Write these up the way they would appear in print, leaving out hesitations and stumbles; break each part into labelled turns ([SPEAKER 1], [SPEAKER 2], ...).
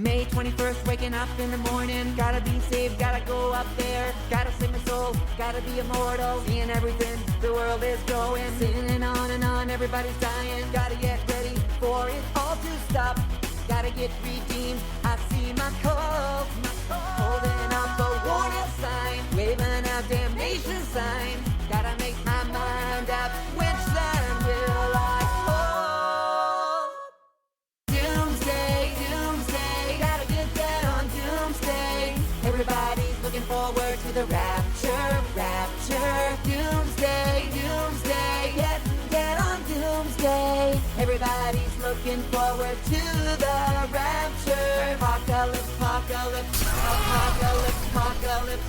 [SPEAKER 1] May 21st, waking up in the morning. Gotta be saved, gotta go up there. Gotta save my soul, gotta be immortal. Seeing everything, the world is going. Singing on and on, everybody's dying. Gotta get ready for it all to stop. Gotta get redeemed, I see my call. Holding up a warning sign, waving out damnation sign. Gotta make my mind up, which side will I hold? Doomsday, doomsday, gotta get that on doomsday. Everybody's looking forward to the rapture, rapture. Doomsday, doomsday, get on doomsday. Everybody's looking forward to the rapture. Apocalypse, apocalypse, apocalypse, apocalypse.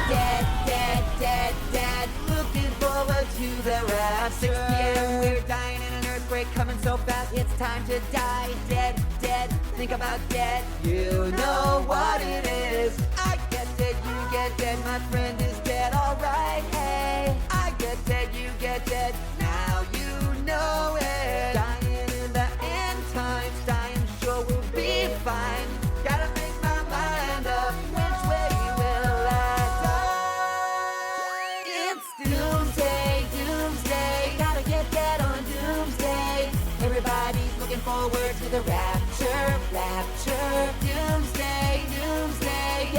[SPEAKER 1] Dead, dead, dead, dead. Looking forward to the rapture. 6 p.m. we're dying in an earthquake coming so fast. It's time to die. Dead, dead. Think about dead. You know what it is. I get dead, you get dead. My friend is dead. Alright, hey. I get dead, you get dead. Now you know it. Dying in the end times. Dying sure we'll be fine. Gotta make my mind up. Which way will I die? It's doomsday, doomsday. Gotta get that on doomsday. Everybody's looking forward to the rapture, rapture. Doomsday, doomsday.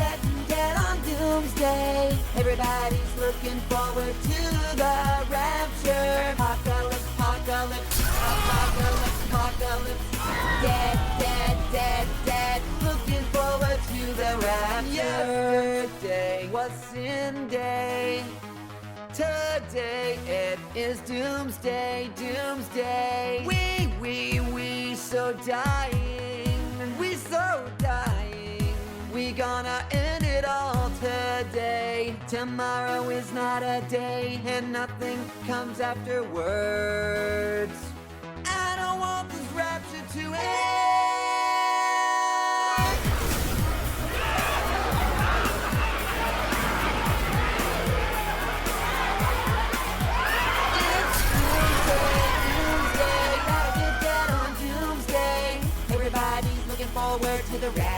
[SPEAKER 1] Get on doomsday. Everybody's looking forward to the rapture. Apocalypse, apocalypse, apocalypse, apocalypse. Dead, dead, dead, dead. Looking forward to the rapture. Yesterday was sin day. Today it is doomsday, doomsday. We so dying, we so dying. We gonna end it all today. Tomorrow is not a day, and nothing comes afterwards. I don't want this rapture to end. It's doomsday, doomsday. Gotta get that on doomsday. Everybody's looking forward to the rapture.